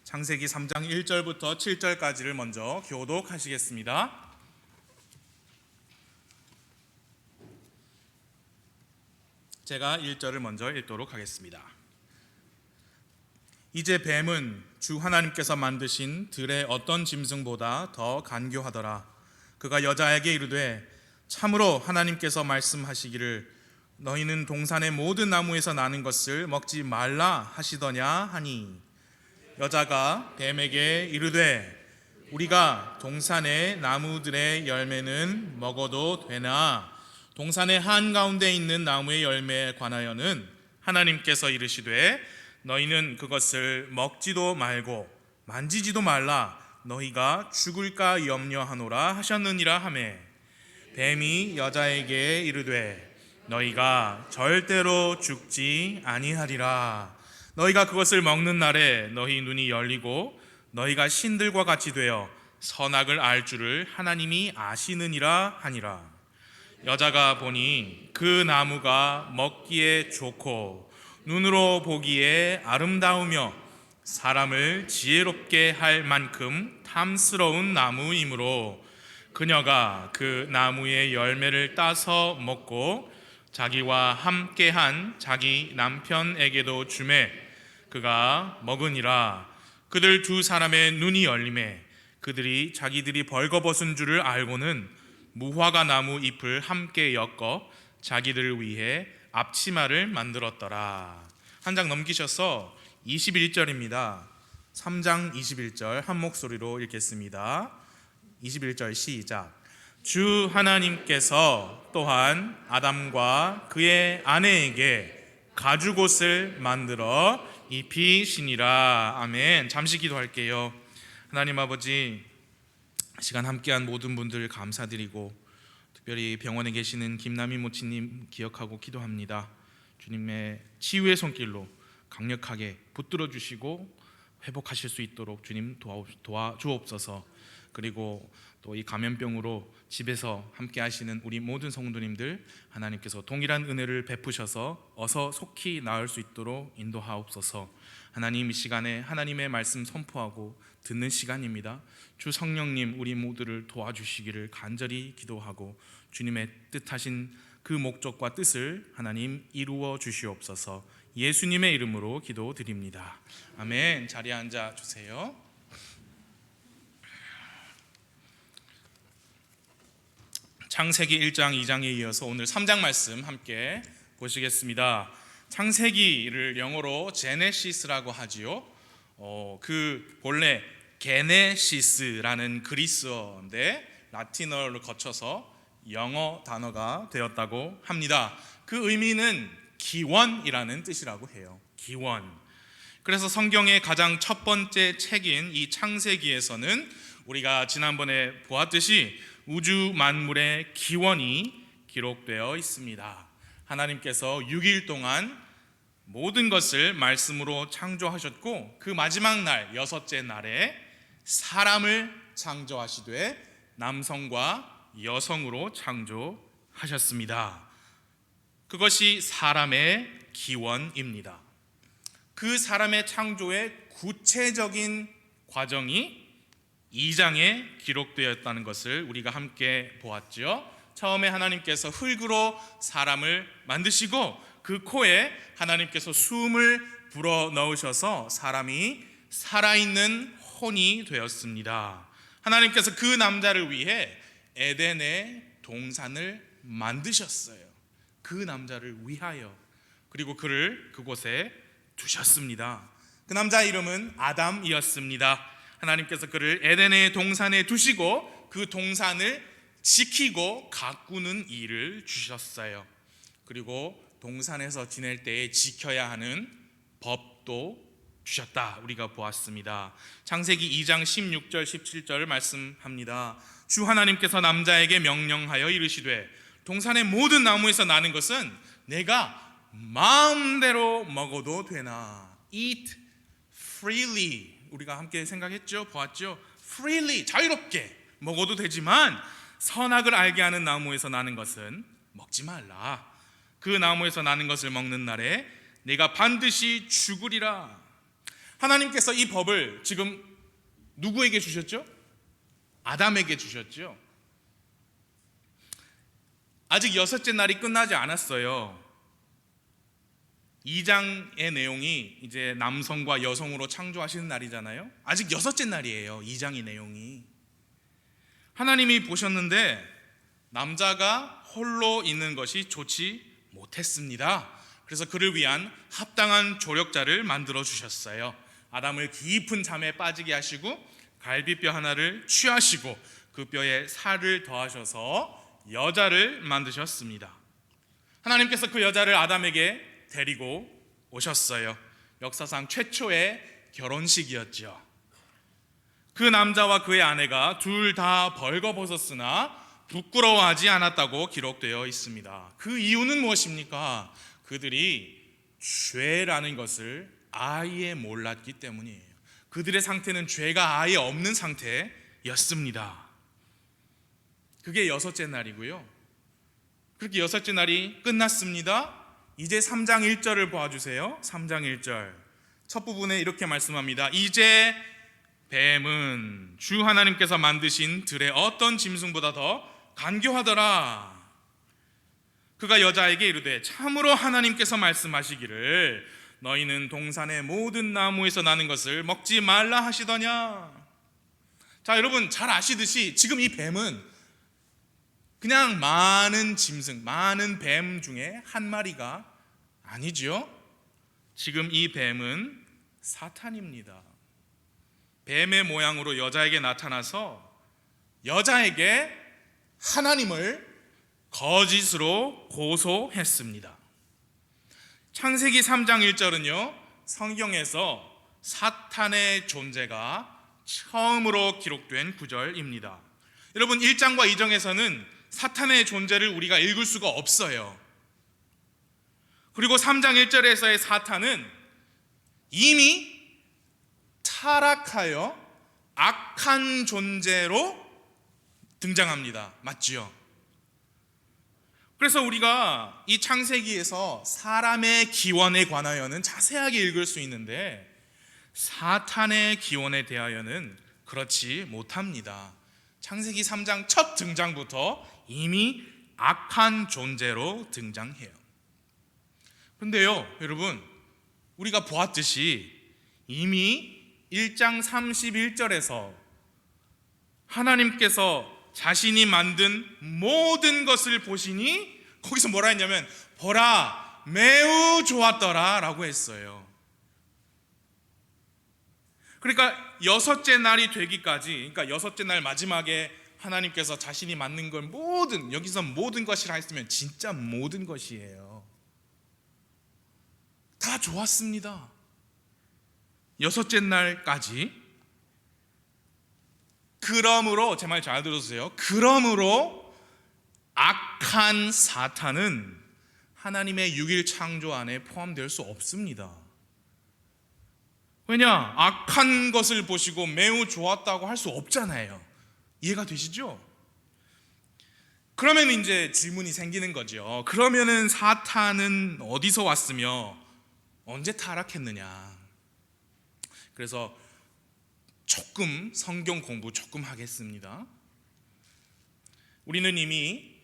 창세기 3장 1절부터 7절까지를 먼저 교독하시겠습니다. 제가 1절을 먼저 읽도록 하겠습니다. 이제 뱀은 주 하나님께서 만드신 들의 어떤 짐승보다 더 간교하더라. 그가 여자에게 이르되 참으로 하나님께서 말씀하시기를 너희는 동산의 모든 나무에서 나는 것을 먹지 말라 하시더냐 하니, 여자가 뱀에게 이르되 우리가 동산의 나무들의 열매는 먹어도 되나? 동산의 한가운데 있는 나무의 열매에 관하여는 하나님께서 이르시되 너희는 그것을 먹지도 말고 만지지도 말라, 너희가 죽을까 염려하노라 하셨느니라 하매, 뱀이 여자에게 이르되 너희가 절대로 죽지 아니하리라. 너희가 그것을 먹는 날에 너희 눈이 열리고 너희가 신들과 같이 되어 선악을 알 줄을 하나님이 아시느니라 하니라. 여자가 보니 그 나무가 먹기에 좋고 눈으로 보기에 아름다우며 사람을 지혜롭게 할 만큼 탐스러운 나무이므로 그녀가 그 나무의 열매를 따서 먹고 자기와 함께한 자기 남편에게도 주매 그가 먹으니라. 그들 두 사람의 눈이 열리매 그들이 자기들이 벌거벗은 줄을 알고는 무화과 나무 잎을 함께 엮어 자기들을 위해 앞치마를 만들었더라. 한 장 넘기셔서 21절입니다. 3장 21절 한 목소리로 읽겠습니다. 21절 시작. 주 하나님께서 또한 아담과 그의 아내에게 가죽옷을 만들어 입히시니라. 아멘. 잠시 기도할게요. 하나님 아버지, 시간 함께한 모든 분들 감사드리고 특별히 병원에 계시는 김남희 모치님 기억하고 기도합니다. 주님의 치유의 손길로 강력하게 붙들어 주시고 회복하실 수 있도록 주님 도와주옵소서. 그리고 또 이 감염병으로 집에서 함께 하시는 우리 모든 성도님들 하나님께서 동일한 은혜를 베푸셔서 어서 속히 나을 수 있도록 인도하옵소서. 하나님, 이 시간에 하나님의 말씀 선포하고 듣는 시간입니다. 주 성령님 우리 모두를 도와주시기를 간절히 기도하고 주님의 뜻하신 그 목적과 뜻을 하나님 이루어 주시옵소서. 예수님의 이름으로 기도드립니다. 아멘. 자리에 앉아 주세요. 창세기 1장 2장에 이어서 오늘 3장 말씀 함께 보시겠습니다. 창세기를 영어로 제네시스라고 하지요. 그 본래 게네시스라는 그리스어인데 라틴어를 거쳐서 영어 단어가 되었다고 합니다. 그 의미는 기원이라는 뜻이라고 해요. 기원. 그래서 성경의 가장 첫 번째 책인 이 창세기에서는 우리가 지난번에 보았듯이 우주 만물의 기원이 기록되어 있습니다. 하나님께서 6일 동안 모든 것을 말씀으로 창조하셨고 그 마지막 날 여섯째 날에 사람을 창조하시되 남성과 여성으로 창조하셨습니다. 그것이 사람의 기원입니다. 그 사람의 창조의 구체적인 과정이 2장에 기록되었다는 것을 우리가 함께 보았죠. 처음에 하나님께서 흙으로 사람을 만드시고 그 코에 하나님께서 숨을 불어 넣으셔서 사람이 살아있는 혼이 되었습니다. 하나님께서 그 남자를 위해 에덴의 동산을 만드셨어요. 그 남자를 위하여. 그리고 그를 그곳에 두셨습니다. 그 남자 이름은 아담이었습니다. 하나님께서 그를 에덴의 동산에 두시고 그 동산을 지키고 가꾸는 일을 주셨어요. 그리고 동산에서 지낼 때에 지켜야 하는 법도 주셨다. 우리가 보았습니다. 창세기 2장 16절 17절을 말씀합니다. 주 하나님께서 남자에게 명령하여 이르시되 동산의 모든 나무에서 나는 것은 내가 마음대로 먹어도 되나? Eat freely. 우리가 함께 생각했죠, 보았죠. freely, 자유롭게 먹어도 되지만 선악을 알게 하는 나무에서 나는 것은 먹지 말라. 그 나무에서 나는 것을 먹는 날에 내가 반드시 죽으리라. 하나님께서 이 법을 지금 누구에게 주셨죠? 아담에게 주셨죠. 아직 여섯째 날이 끝나지 않았어요. 2장의 내용이 이제 남성과 여성으로 창조하시는 날이잖아요. 아직 여섯째 날이에요. 2장의 내용이. 하나님이 보셨는데 남자가 홀로 있는 것이 좋지 못했습니다. 그래서 그를 위한 합당한 조력자를 만들어 주셨어요. 아담을 깊은 잠에 빠지게 하시고 갈비뼈 하나를 취하시고 그 뼈에 살을 더하셔서 여자를 만드셨습니다. 하나님께서 그 여자를 아담에게 데리고 오셨어요. 역사상 최초의 결혼식이었죠. 그 남자와 그의 아내가 둘 다 벌거벗었으나 부끄러워하지 않았다고 기록되어 있습니다. 그 이유는 무엇입니까? 그들이 죄라는 것을 아예 몰랐기 때문이에요. 그들의 상태는 죄가 아예 없는 상태였습니다. 그게 여섯째 날이고요. 그렇게 여섯째 날이 끝났습니다. 이제 3장 1절을 보아주세요. 3장 1절 첫 부분에 이렇게 말씀합니다. 이제 뱀은 주 하나님께서 만드신 들의 어떤 짐승보다 더 간교하더라. 그가 여자에게 이르되 참으로 하나님께서 말씀하시기를 너희는 동산의 모든 나무에서 나는 것을 먹지 말라 하시더냐. 자, 여러분 잘 아시듯이 지금 이 뱀은 그냥 많은 짐승, 많은 뱀 중에 한 마리가 아니죠. 지금 이 뱀은 사탄입니다. 뱀의 모양으로 여자에게 나타나서 여자에게 하나님을 거짓으로 고소했습니다. 창세기 3장 1절은요, 성경에서 사탄의 존재가 처음으로 기록된 구절입니다. 여러분 1장과 2장에서는 사탄의 존재를 우리가 읽을 수가 없어요. 그리고 3장 1절에서의 사탄은 이미 타락하여 악한 존재로 등장합니다. 맞지요? 그래서 우리가 이 창세기에서 사람의 기원에 관하여는 자세하게 읽을 수 있는데 사탄의 기원에 대하여는 그렇지 못합니다. 창세기 3장 첫 등장부터 이미 악한 존재로 등장해요. 그런데요, 여러분, 우리가 보았듯이 이미 1장 31절에서 하나님께서 자신이 만든 모든 것을 보시니 거기서 뭐라 했냐면 보라 매우 좋았더라 라고 했어요. 그러니까 여섯째 날이 되기까지, 그러니까 여섯째 날 마지막에 하나님께서 자신이 만든 걸 모든, 여기서 모든 것이라 했으면 진짜 모든 것이에요. 다 좋았습니다. 여섯째 날까지. 그러므로, 제 말 잘 들어주세요. 그러므로 악한 사탄은 하나님의 6일 창조 안에 포함될 수 없습니다. 왜냐? 악한 것을 보시고 매우 좋았다고 할 수 없잖아요. 이해가 되시죠? 그러면 이제 질문이 생기는 거죠. 그러면은 사탄은 어디서 왔으며 언제 타락했느냐? 그래서 조금 성경 공부 조금 하겠습니다. 우리는 이미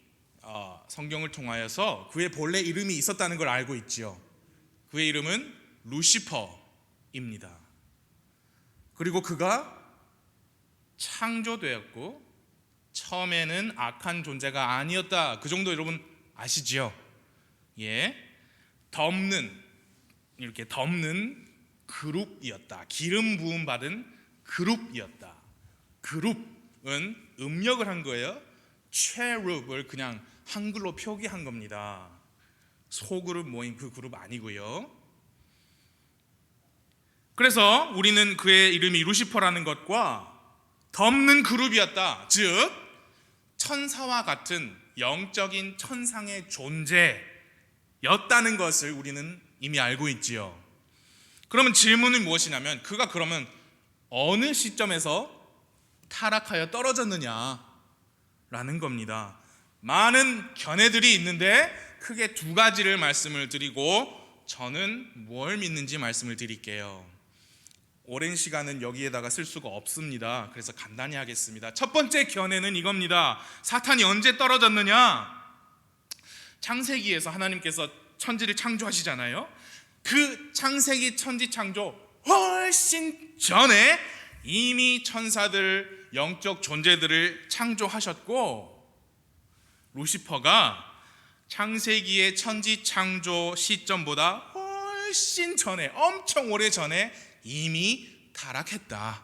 성경을 통하여서 그의 본래 이름이 있었다는 걸 알고 있죠. 그의 이름은 루시퍼입니다. 그리고 그가 창조되었고 처음에는 악한 존재가 아니었다. 그 정도 여러분 아시죠? 예, 이렇게 덮는 그룹이었다. 기름 부음 받은 그룹이었다. 그룹은 음력을 한 거예요. 체룹을 그냥 한글로 표기한 겁니다. 소그룹 모임 그 그룹 아니고요. 그래서 우리는 그의 이름이 루시퍼라는 것과 덮는 그룹이었다. 즉 천사와 같은 영적인 천상의 존재였다는 것을 우리는 이미 알고 있지요. 그러면 질문은 무엇이냐면 그가 그러면 어느 시점에서 타락하여 떨어졌느냐라는 겁니다. 많은 견해들이 있는데 크게 두 가지를 말씀을 드리고 저는 뭘 믿는지 말씀을 드릴게요. 오랜 시간은 여기에다가 쓸 수가 없습니다. 그래서 간단히 하겠습니다. 첫 번째 견해는 이겁니다. 사탄이 언제 떨어졌느냐? 창세기에서 하나님께서 천지를 창조하시잖아요. 그 창세기 천지 창조 훨씬 전에 이미 천사들, 영적 존재들을 창조하셨고, 루시퍼가 창세기의 천지 창조 시점보다 훨씬 전에, 엄청 오래 전에 이미 타락했다.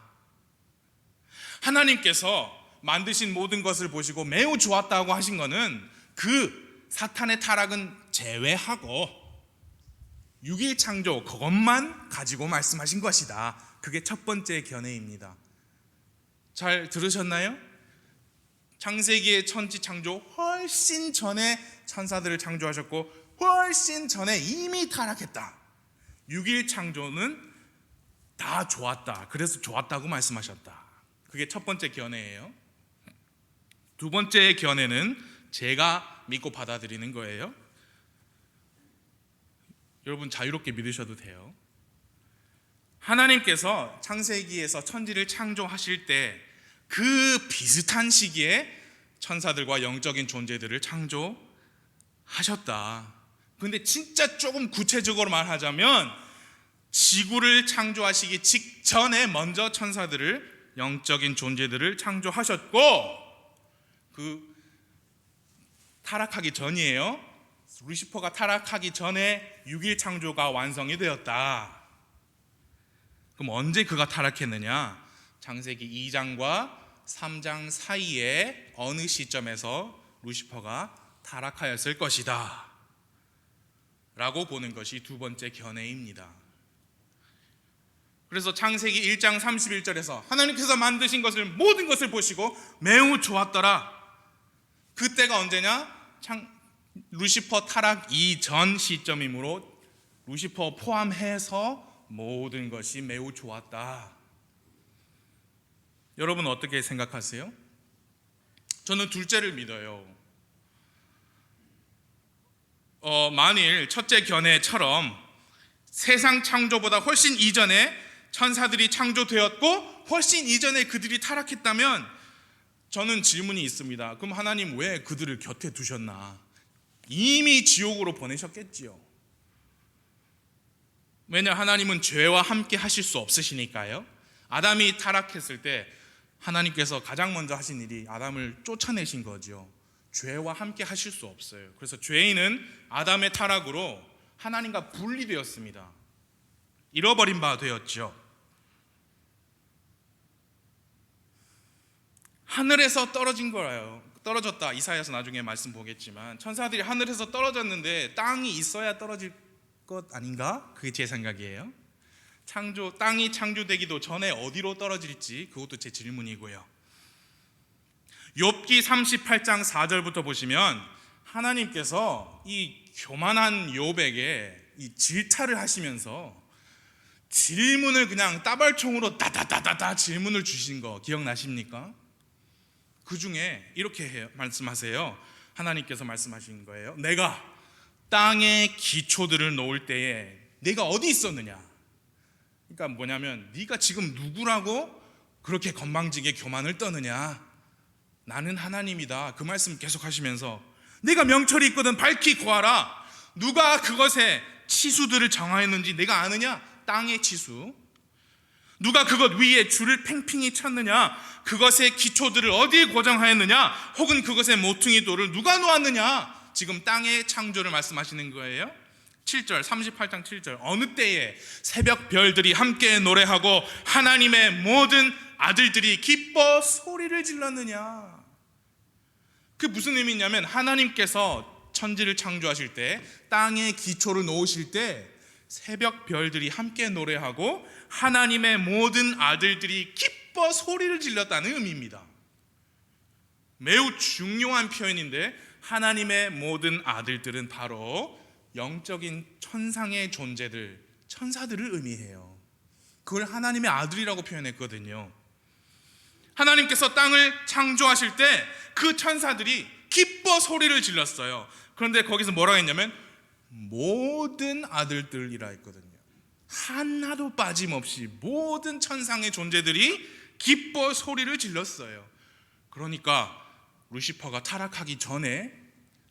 하나님께서 만드신 모든 것을 보시고 매우 좋았다고 하신 것은 그 사탄의 타락은 제외하고 6일 창조, 그것만 가지고 말씀하신 것이다. 그게 첫 번째 견해입니다. 잘 들으셨나요? 창세기의 천지 창조 훨씬 전에 천사들을 창조하셨고 훨씬 전에 이미 타락했다. 6일 창조는 다 좋았다. 그래서 좋았다고 말씀하셨다. 그게 첫 번째 견해예요. 두 번째 견해는 제가 믿고 받아들이는 거예요. 여러분 자유롭게 믿으셔도 돼요. 하나님께서 창세기에서 천지를 창조하실 때 그 비슷한 시기에 천사들과 영적인 존재들을 창조하셨다. 근데 진짜 조금 구체적으로 말하자면 지구를 창조하시기 직전에 먼저 천사들을, 영적인 존재들을 창조하셨고, 그 타락하기 전이에요. 루시퍼가 타락하기 전에 6일 창조가 완성이 되었다. 그럼 언제 그가 타락했느냐? 창세기 2장과 3장 사이에 어느 시점에서 루시퍼가 타락하였을 것이다 라고 보는 것이 두 번째 견해입니다. 그래서 창세기 1장 31절에서 하나님께서 만드신 것을, 모든 것을 보시고 매우 좋았더라. 그때가 언제냐? 루시퍼 타락 이전 시점이므로 루시퍼 포함해서 모든 것이 매우 좋았다. 여러분 어떻게 생각하세요? 저는 둘째를 믿어요. 만일 첫째 견해처럼 세상 창조보다 훨씬 이전에 천사들이 창조되었고 훨씬 이전에 그들이 타락했다면 저는 질문이 있습니다. 그럼 하나님 왜 그들을 곁에 두셨나? 이미 지옥으로 보내셨겠지요. 왜냐, 하나님은 죄와 함께 하실 수 없으시니까요. 아담이 타락했을 때 하나님께서 가장 먼저 하신 일이 아담을 쫓아내신 거죠. 죄와 함께 하실 수 없어요. 그래서 죄인은 아담의 타락으로 하나님과 분리되었습니다. 잃어버린 바 되었죠. 하늘에서 떨어진 거예요. 떨어졌다. 이사야서 나중에 말씀 보겠지만 천사들이 하늘에서 떨어졌는데 땅이 있어야 떨어질 것 아닌가? 그게 제 생각이에요. 땅이 창조되기도 전에 어디로 떨어질지 그것도 제 질문이고요. 욥기 38장 4절부터 보시면 하나님께서 이 교만한 욥에게 이 질타를 하시면서 질문을 그냥 따발총으로 따다다다다 질문을 주신 거 기억나십니까? 그 중에 이렇게 말씀하세요. 하나님께서 말씀하신 거예요. 내가 땅의 기초들을 놓을 때에 네가 어디 있었느냐? 그러니까 뭐냐면 네가 지금 누구라고 그렇게 건방지게 교만을 떠느냐? 나는 하나님이다. 그 말씀 계속 하시면서 네가 명철이 있거든 밝히 구하라. 누가 그것의 치수들을 정하였는지 내가 아느냐? 땅의 치수. 누가 그것 위에 줄을 팽팽히 쳤느냐? 그것의 기초들을 어디에 고정하였느냐? 혹은 그것의 모퉁이 돌을 누가 놓았느냐? 지금 땅의 창조를 말씀하시는 거예요. 7절, 38장 7절. 어느 때에 새벽 별들이 함께 노래하고 하나님의 모든 아들들이 기뻐 소리를 질렀느냐? 그 무슨 의미냐면 하나님께서 천지를 창조하실 때 땅의 기초를 놓으실 때 새벽 별들이 함께 노래하고 하나님의 모든 아들들이 기뻐 소리를 질렀다는 의미입니다. 매우 중요한 표현인데 하나님의 모든 아들들은 바로 영적인 천상의 존재들, 천사들을 의미해요. 그걸 하나님의 아들이라고 표현했거든요. 하나님께서 땅을 창조하실 때 그 천사들이 기뻐 소리를 질렀어요. 그런데 거기서 뭐라고 했냐면 모든 아들들이라 했거든요. 하나도 빠짐없이 모든 천상의 존재들이 기뻐 소리를 질렀어요. 그러니까 루시퍼가 타락하기 전에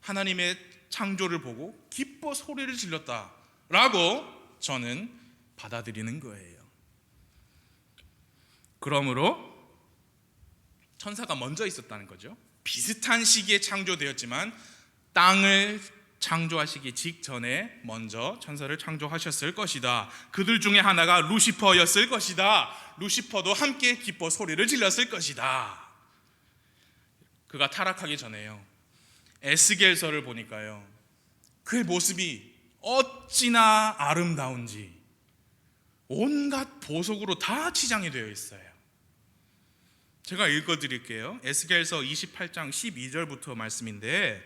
하나님의 창조를 보고 기뻐 소리를 질렀다라고 저는 받아들이는 거예요. 그러므로 천사가 먼저 있었다는 거죠. 비슷한 시기에 창조되었지만 땅을 창조하시기 직전에 먼저 천사를 창조하셨을 것이다. 그들 중에 하나가 루시퍼였을 것이다. 루시퍼도 함께 기뻐 소리를 질렀을 것이다. 그가 타락하기 전에요, 에스겔서를 보니까요, 그의 모습이 어찌나 아름다운지 온갖 보석으로 다 치장이 되어 있어요. 제가 읽어드릴게요. 에스겔서 28장 12절부터 말씀인데,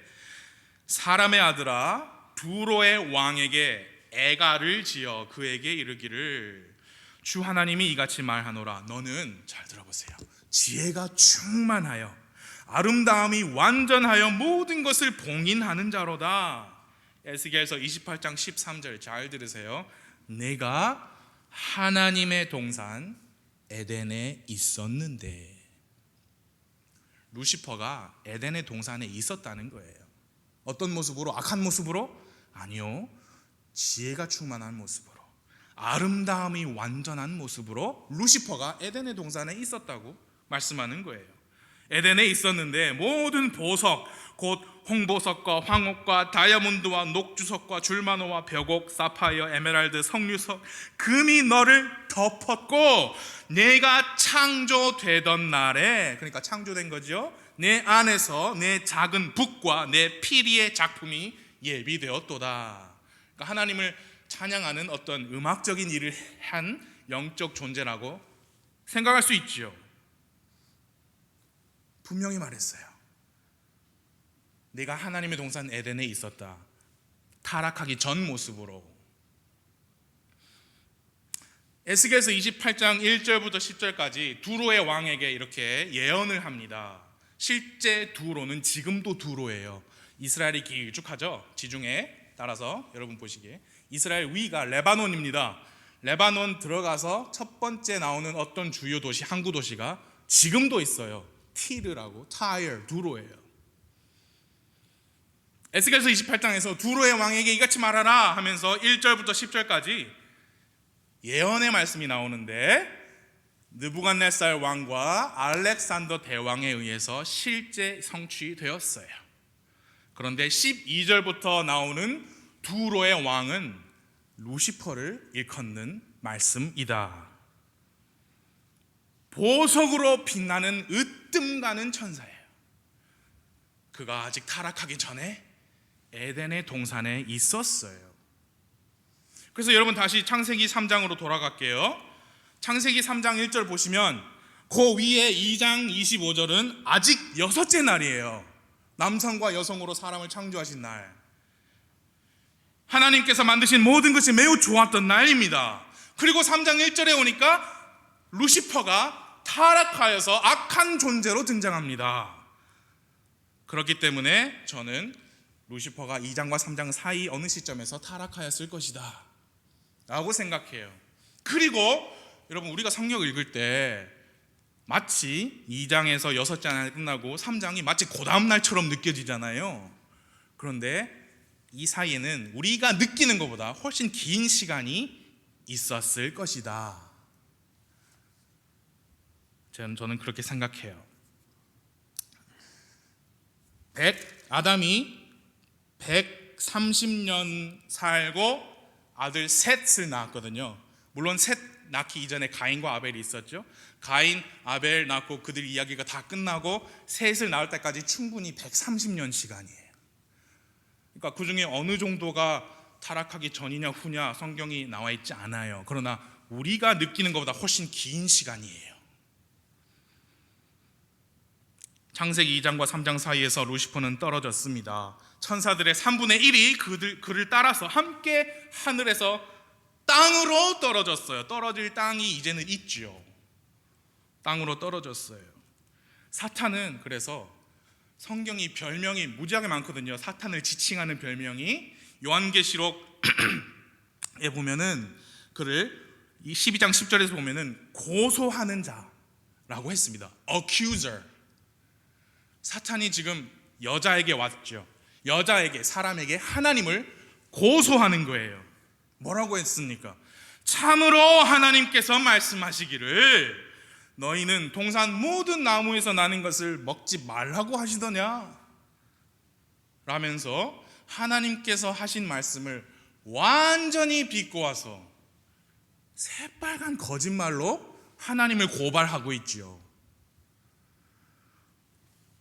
사람의 아들아, 두로의 왕에게 애가를 지어 그에게 이르기를, 주 하나님이 이같이 말하노라. 너는, 잘 들어보세요, 지혜가 충만하여 아름다움이 완전하여 모든 것을 봉인하는 자로다. 에스겔서 28장 13절 잘 들으세요. 내가 하나님의 동산 에덴에 있었는데. 루시퍼가 에덴의 동산에 있었다는 거예요. 어떤 모습으로? 악한 모습으로? 아니요, 지혜가 충만한 모습으로, 아름다움이 완전한 모습으로 루시퍼가 에덴의 동산에 있었다고 말씀하는 거예요. 에덴에 있었는데 모든 보석, 곧 홍보석과 황옥과 다이아몬드와 녹주석과 줄마노와 벽옥, 사파이어, 에메랄드, 석류석, 금이 너를 덮었고, 내가 창조되던 날에, 그러니까 창조된 거죠, 내 안에서 내 작은 붓과 내 피리의 작품이 예비되었도다. 그러니까 하나님을 찬양하는 어떤 음악적인 일을 한 영적 존재라고 생각할 수 있죠. 분명히 말했어요. 내가 하나님의 동산 에덴에 있었다. 타락하기 전 모습으로. 에스겔서 28장 1절부터 10절까지 두로의 왕에게 이렇게 예언을 합니다. 실제 두로는 지금도 두로예요. 이스라엘이 길쭉하죠, 지중해 따라서. 여러분 보시기에 이스라엘 위가 레바논입니다. 레바논 들어가서 첫 번째 나오는 어떤 주요 도시, 항구 도시가 지금도 있어요. 티르라고, 타이어, 두로예요. 에스겔서 28장에서 두로의 왕에게 이같이 말하라 하면서 1절부터 10절까지 예언의 말씀이 나오는데, 느부갓네살 왕과 알렉산더 대왕에 의해서 실제 성취되었어요. 그런데 12절부터 나오는 두로의 왕은 루시퍼를 일컫는 말씀이다. 보석으로 빛나는 으뜸 가는 천사예요. 그가 아직 타락하기 전에 에덴의 동산에 있었어요. 그래서 여러분 다시 창세기 3장으로 돌아갈게요. 창세기 3장 1절 보시면 그 위에 2장 25절은 아직 여섯째 날이에요. 남성과 여성으로 사람을 창조하신 날, 하나님께서 만드신 모든 것이 매우 좋았던 날입니다. 그리고 3장 1절에 오니까 루시퍼가 타락하여서 악한 존재로 등장합니다. 그렇기 때문에 저는 루시퍼가 2장과 3장 사이 어느 시점에서 타락하였을 것이다 라고 생각해요. 그리고 여러분, 우리가 성경 읽을 때 마치 2장에서 6째 날 끝나고 3장이 마치 그 다음 날처럼 느껴지잖아요. 그런데 이 사이에는 우리가 느끼는 것보다 훨씬 긴 시간이 있었을 것이다. 저는 그렇게 생각해요. 아담이 130년 살고 아들 셋을 낳았거든요. 물론 셋 낳기 이전에 가인과 아벨이 있었죠. 가인, 아벨 낳고 그들 이야기가 다 끝나고 셋을 낳을 때까지 충분히 130년 시간이에요. 그러니까 그 중에 어느 정도가 타락하기 전이냐 후냐 성경이 나와 있지 않아요. 그러나 우리가 느끼는 것보다 훨씬 긴 시간이에요. 창세기 2장과 3장 사이에서 루시퍼는 떨어졌습니다. 천사들의 3분의 1이 그를 따라서 함께 하늘에서 땅으로 떨어졌어요. 떨어질 땅이 이제는 있죠. 땅으로 떨어졌어요. 사탄은 그래서 성경이 별명이 무지하게 많거든요. 사탄을 지칭하는 별명이 요한계시록에 보면은 그를 이 12장 10절에서 보면은 고소하는 자라고 했습니다. accuser. 사탄이 지금 여자에게 왔죠. 여자에게, 사람에게 하나님을 고소하는 거예요. 뭐라고 했습니까? 참으로 하나님께서 말씀하시기를 너희는 동산 모든 나무에서 나는 것을 먹지 말라고 하시더냐 라면서 하나님께서 하신 말씀을 완전히 비꼬아서 새빨간 거짓말로 하나님을 고발하고 있지요.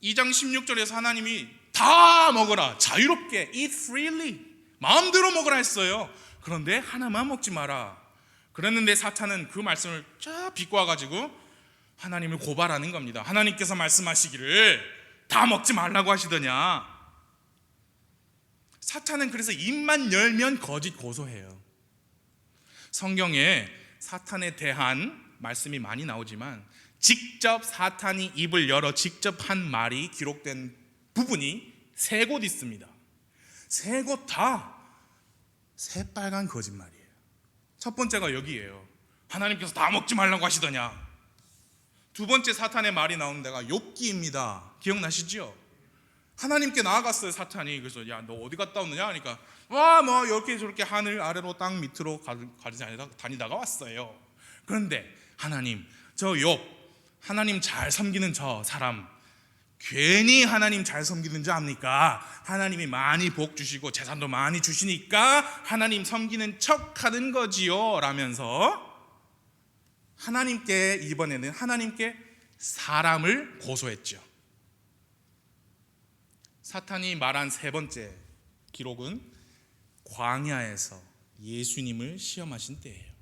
2장 16절에서 하나님이 다 먹어라, 자유롭게 eat freely, 마음대로 먹으라 했어요. 그런데 하나만 먹지 마라 그랬는데 사탄은 그 말씀을 쫙 비꼬아가지고 하나님을 고발하는 겁니다. 하나님께서 말씀하시기를 다 먹지 말라고 하시더냐. 사탄은 그래서 입만 열면 거짓 고소해요. 성경에 사탄에 대한 말씀이 많이 나오지만 직접 사탄이 입을 열어 직접 한 말이 기록된 부분이 3곳 있습니다. 3곳 다 새빨간 거짓말이에요. 첫 번째가 여기예요. 하나님께서 다 먹지 말라고 하시더냐. 두 번째 사탄의 말이 나오는 데가 욥기입니다. 기억나시죠? 하나님께 나아갔어요, 사탄이. 그래서 야, 너 어디 갔다 왔느냐 하니까 뭐 이렇게 저렇게 하늘 아래로 땅 밑으로 다니다가 왔어요. 그런데 하나님, 저 욥, 하나님 잘 섬기는 저 사람 괜히 하나님 잘 섬기는 줄 압니까? 하나님이 많이 복 주시고 재산도 많이 주시니까 하나님 섬기는 척 하는 거지요 라면서 하나님께, 이번에는 하나님께 사람을 고소했죠. 사탄이 말한 3번째 기록은 광야에서 예수님을 시험하신 때예요.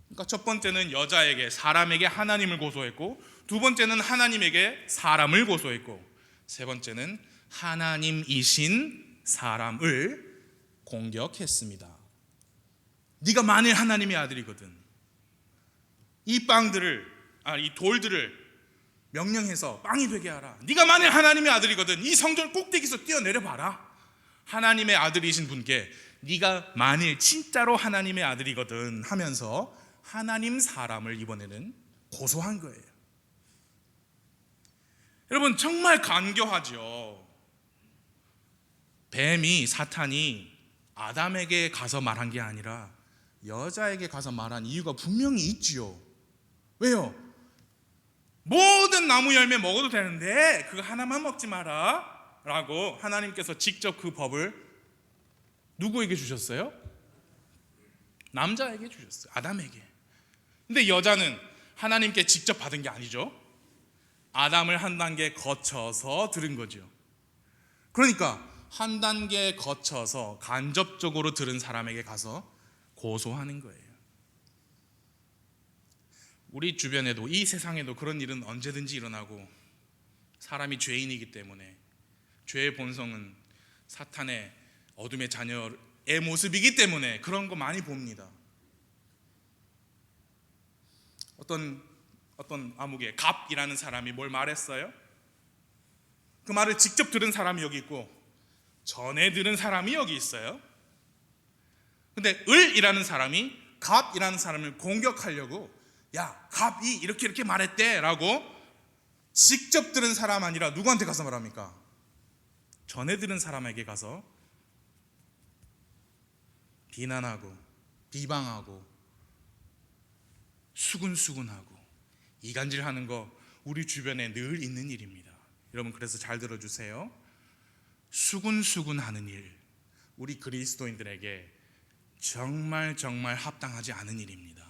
그러니까 첫 번째는 여자에게, 사람에게 하나님을 고소했고, 두 번째는 하나님에게 사람을 고소했고, 세 번째는 하나님이신 사람을 공격했습니다. 네가 만일 하나님의 아들이거든 이 돌들을 명령해서 빵이 되게 하라. 네가 만일 하나님의 아들이거든 이 성전 꼭대기에서 뛰어내려 봐라. 하나님의 아들이신 분께 네가 만일 진짜로 하나님의 아들이거든 하면서 하나님 사람을 이번에는 고소한 거예요. 여러분 정말 간교하죠. 뱀이, 사탄이 아담에게 가서 말한 게 아니라 여자에게 가서 말한 이유가 분명히 있지요. 왜요? 모든 나무 열매 먹어도 되는데 그거 하나만 먹지 마라 라고 하나님께서 직접 그 법을 누구에게 주셨어요? 남자에게 주셨어요. 아담에게. 근데 여자는 하나님께 직접 받은 게 아니죠. 아담을 한 단계 거쳐서 들은 거죠. 그러니까 한 단계 거쳐서 간접적으로 들은 사람에게 가서 고소하는 거예요. 우리 주변에도, 이 세상에도 그런 일은 언제든지 일어나고, 사람이 죄인이기 때문에, 죄의 본성은 사탄의 어둠의 자녀의 모습이기 때문에 그런 거 많이 봅니다. 어떤 암흑의 갑이라는 사람이 뭘 말했어요? 그 말을 직접 들은 사람이 여기 있고 전에 들은 사람이 여기 있어요. 근데 을이라는 사람이 갑이라는 사람을 공격하려고 야, 갑이 이렇게 말했대 라고 직접 들은 사람 아니라 누구한테 가서 말합니까? 전에 들은 사람에게 가서 비난하고 비방하고 수군수군하고 이간질하는 거 우리 주변에 늘 있는 일입니다. 여러분 그래서 잘 들어주세요. 수군수군하는 일, 우리 그리스도인들에게 정말 합당하지 않은 일입니다.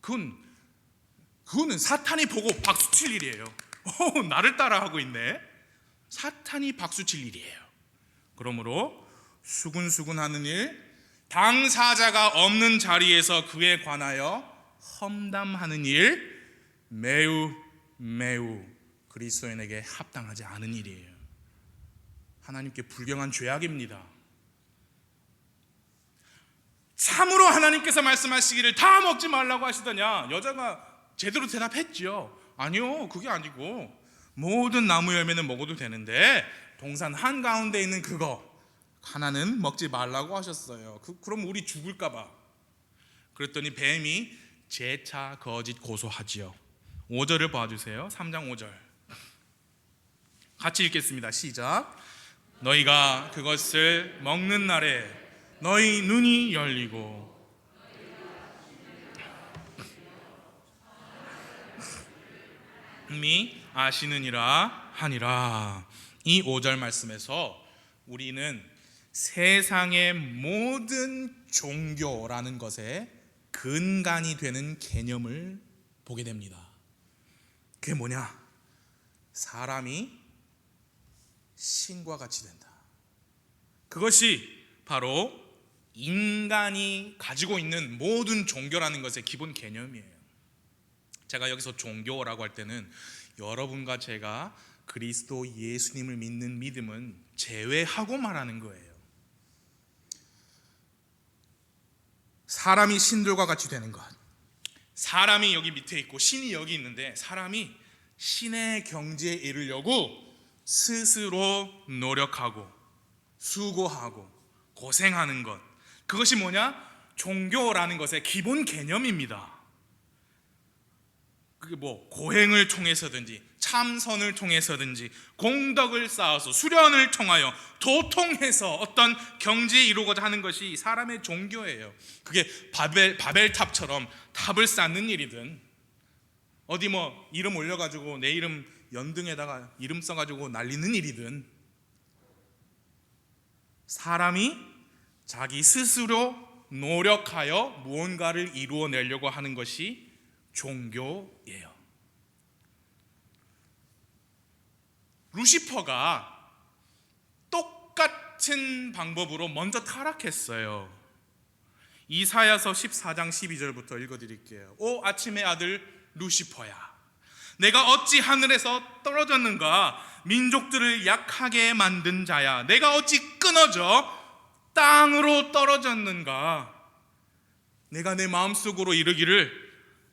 그거는 사탄이 보고 박수칠 일이에요. 나를 따라하고 있네. 사탄이 박수칠 일이에요. 그러므로 수군수군하는 일, 당사자가 없는 자리에서 그에 관하여 험담하는 일, 매우 그리스도인에게 합당하지 않은 일이에요. 하나님께 불경한 죄악입니다. 참으로 하나님께서 말씀하시기를 다 먹지 말라고 하시더냐. 여자가 제대로 대답했지요. 아니요, 그게 아니고 모든 나무 열매는 먹어도 되는데 동산 한가운데 있는 그거 하나는 먹지 말라고 하셨어요. 그럼 우리 죽을까 봐. 그랬더니 뱀이 재차 거짓 고소하지요. 5절을 봐주세요. 3장 5절 같이 읽겠습니다. 시작. 너희가 그것을 먹는 날에 너희 눈이 열리고 이미 아시느니라 하니라. 이 5절 말씀에서 우리는 세상의 모든 종교라는 것에 근간이 되는 개념을 보게 됩니다. 그게 뭐냐? 사람이 신과 같이 된다. 그것이 바로 인간이 가지고 있는 모든 종교라는 것의 기본 개념이에요. 제가 여기서 종교라고 할 때는 여러분과 제가 그리스도 예수님을 믿는 믿음은 제외하고 말하는 거예요. 사람이 신들과 같이 되는 것. 사람이 여기 밑에 있고 신이 여기 있는데 사람이 신의 경지에 이르려고 스스로 노력하고 수고하고 고생하는 것, 그것이 뭐냐? 종교라는 것의 기본 개념입니다. 그게 뭐 고행을 통해서든지 참선을 통해서든지 공덕을 쌓아서 수련을 통하여 도통해서 어떤 경지에 이루고자 하는 것이 사람의 종교예요. 그게 바벨탑처럼 탑을 쌓는 일이든 어디 뭐 이름 올려가지고 내 이름 연등에다가 이름 써가지고 날리는 일이든 사람이 자기 스스로 노력하여 무언가를 이루어내려고 하는 것이 종교예요. 루시퍼가 똑같은 방법으로 먼저 타락했어요. 이사야서 14장 12절부터 읽어드릴게요. 오 아침의 아들 루시퍼야, 내가 어찌 하늘에서 떨어졌는가? 민족들을 약하게 만든 자야, 내가 어찌 끊어져 땅으로 떨어졌는가? 내가 내 마음속으로 이르기를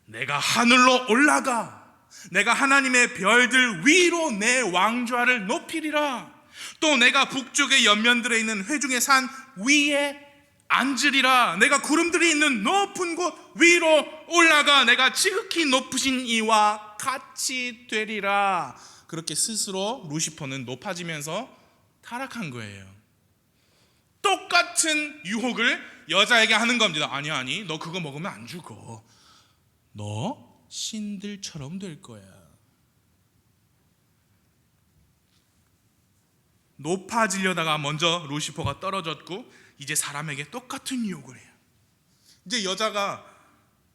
내가 하늘로 올라가 내가 하나님의 별들 위로 내 왕좌를 높이리라. 또 내가 북쪽의 연면들에 있는 회중의 산 위에 앉으리라. 내가 구름들이 있는 높은 곳 위로 올라가 내가 지극히 높으신 이와 같이 되리라. 그렇게 스스로 루시퍼는 높아지면서 타락한 거예요. 똑같은 유혹을 여자에게 하는 겁니다. 아니 너 그거 먹으면 안 죽어. 너 신들처럼 될 거야. 높아지려다가 먼저 루시퍼가 떨어졌고 이제 사람에게 똑같은 유혹을 해요. 이제 여자가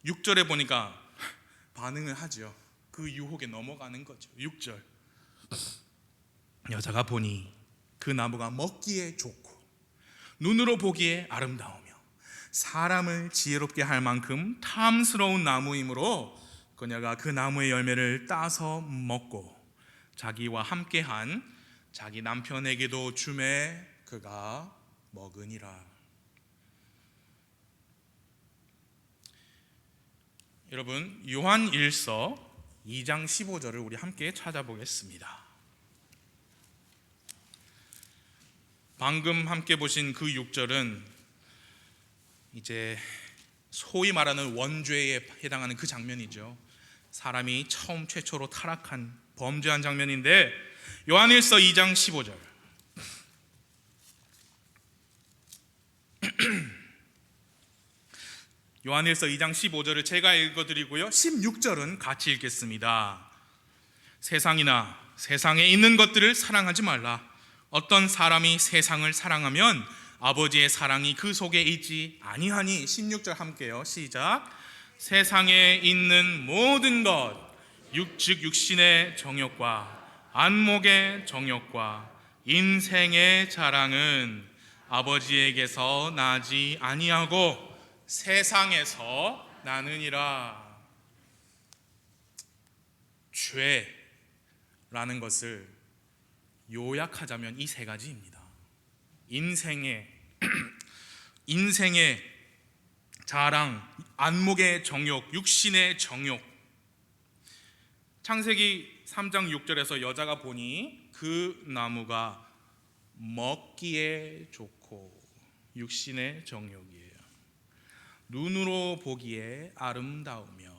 6절에 보니까 반응을 하죠. 그 유혹에 넘어가는 거죠. 6절 여자가 보니 그 나무가 먹기에 좋고 눈으로 보기에 아름다우며 사람을 지혜롭게 할 만큼 탐스러운 나무이므로 그녀가 그 나무의 열매를 따서 먹고 자기와 함께한 자기 남편에게도 주매 그가 먹으니라. 여러분, 요한 1서 2장 15절을 우리 함께 찾아보겠습니다. 방금 함께 보신 그 6절은 이제 소위 말하는 원죄에 해당하는 그 장면이죠. 사람이 최초로 타락한 범죄한 장면인데 요한일서 2장 15절 요한일서 2장 15절을 제가 읽어드리고요 16절은 같이 읽겠습니다. 세상이나 세상에 있는 것들을 사랑하지 말라. 어떤 사람이 세상을 사랑하면 아버지의 사랑이 그 속에 있지 아니하니. 16절 함께요. 시작. 세상에 있는 모든 것 즉 육신의 정욕과 안목의 정욕과 인생의 자랑은 아버지에게서 나지 아니하고 세상에서 나느니라. 죄라는 것을 요약하자면 이 세 가지입니다. 인생의 자랑, 안목의 정욕, 육신의 정욕. 창세기 3장 6절에서 여자가 보니 그 나무가 먹기에 좋고 육신의 정욕이에요. 눈으로 보기에 아름다우며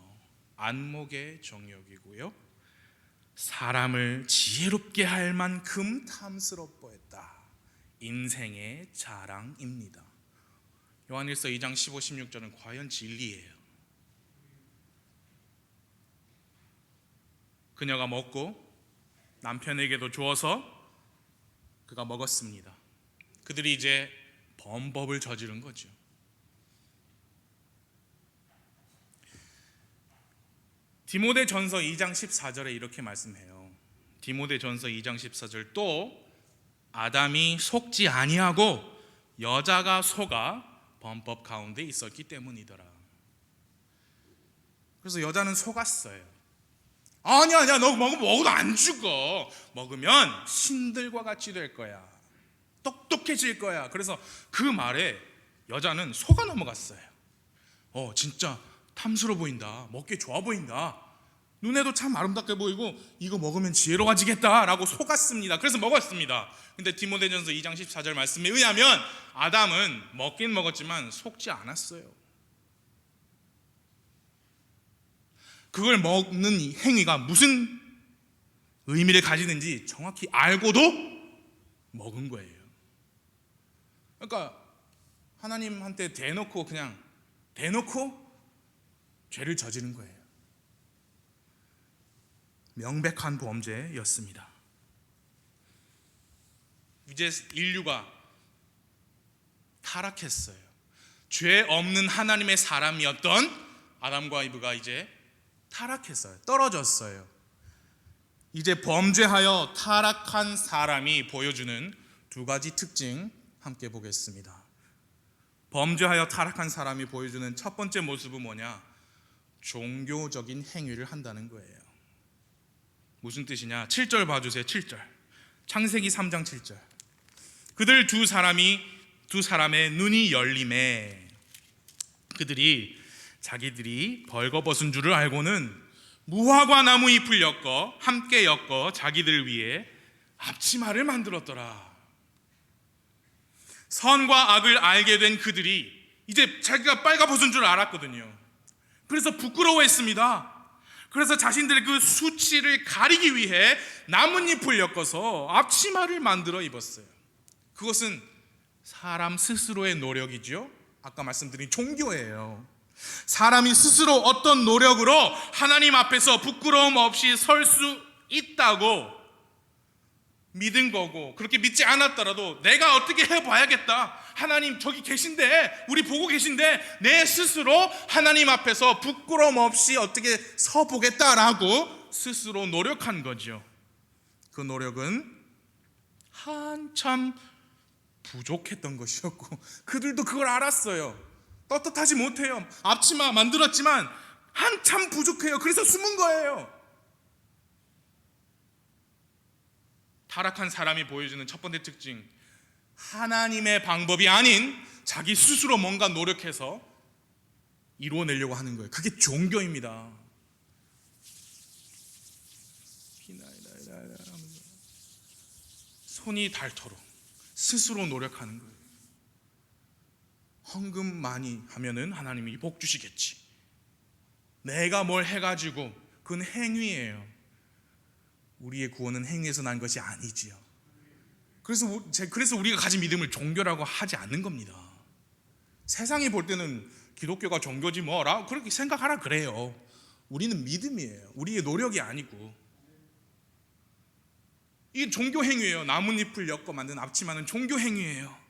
안목의 정욕이고요, 사람을 지혜롭게 할 만큼 탐스럽보였다. 인생의 자랑입니다. 요한일서 2장 15, 16절은 과연 진리예요. 그녀가 먹고 남편에게도 주어서 그가 먹었습니다. 그들이 이제 범법을 저지른 거죠. 디모데전서 2장 14절에 이렇게 말씀해요. 디모데전서 2장 14절, 또 아담이 속지 아니하고 여자가 속아 범법 가운데 있었기 때문이더라. 그래서 여자는 속았어요. 아니야 너 먹어도 안 죽어. 먹으면 신들과 같이 될 거야. 똑똑해질 거야. 그래서 그 말에 여자는 속아 넘어갔어요. 진짜 탐스러워 보인다. 먹기 좋아 보인다. 눈에도 참 아름답게 보이고 이거 먹으면 지혜로워지겠다라고 속았습니다. 그래서 먹었습니다. 근데 디모데전서 2장 14절 말씀에 의하면 아담은 먹긴 먹었지만 속지 않았어요. 그걸 먹는 이 행위가 무슨 의미를 가지는지 정확히 알고도 먹은 거예요. 그러니까 하나님한테 대놓고 죄를 저지른 거예요. 명백한 범죄였습니다. 이제 인류가 타락했어요. 죄 없는 하나님의 사람이었던 아담과 이브가 이제 타락했어요. 떨어졌어요. 이제 범죄하여 타락한 사람이 보여주는 두 가지 특징 함께 보겠습니다. 범죄하여 타락한 사람이 보여주는 첫 번째 모습은 뭐냐? 종교적인 행위를 한다는 거예요. 무슨 뜻이냐? 7절 봐주세요. 7절. 창세기 3장 7절. 그들 두 사람의 눈이 열림에 그들이 자기들이 벌거벗은 줄을 알고는 무화과 나무 잎을 엮어 함께 엮어 자기들 위해 앞치마를 만들었더라. 선과 악을 알게 된 그들이 이제 자기가 빨가벗은 줄 알았거든요. 그래서 부끄러워했습니다. 그래서 자신들의 그 수치를 가리기 위해 나뭇잎을 엮어서 앞치마를 만들어 입었어요. 그것은 사람 스스로의 노력이죠. 아까 말씀드린 종교예요. 사람이 스스로 어떤 노력으로 하나님 앞에서 부끄러움 없이 설 수 있다고 믿은 거고, 그렇게 믿지 않았더라도 내가 어떻게 해봐야겠다, 하나님 저기 계신데, 우리 보고 계신데 내 스스로 하나님 앞에서 부끄러움 없이 어떻게 서보겠다라고 스스로 노력한 거죠. 그 노력은 한참 부족했던 것이었고 그들도 그걸 알았어요. 떳떳하지 못해요. 앞치마 만들었지만 한참 부족해요. 그래서 숨은 거예요. 타락한 사람이 보여주는 첫 번째 특징, 하나님의 방법이 아닌 자기 스스로 뭔가 노력해서 이루어내려고 하는 거예요. 그게 종교입니다. 손이 닳도록 스스로 노력하는 거예요. 헌금 많이 하면은 하나님이 복 주시겠지. 내가 뭘 해가지고, 그건 행위예요. 우리의 구원은 행위에서 난 것이 아니지요. 그래서 우리가 가진 믿음을 종교라고 하지 않는 겁니다. 세상이 볼 때는 기독교가 종교지 뭐라 그렇게 생각하라 그래요. 우리는 믿음이에요. 우리의 노력이 아니고. 이게 종교 행위예요. 나뭇잎을 엮어 만든 앞치마는 종교 행위예요.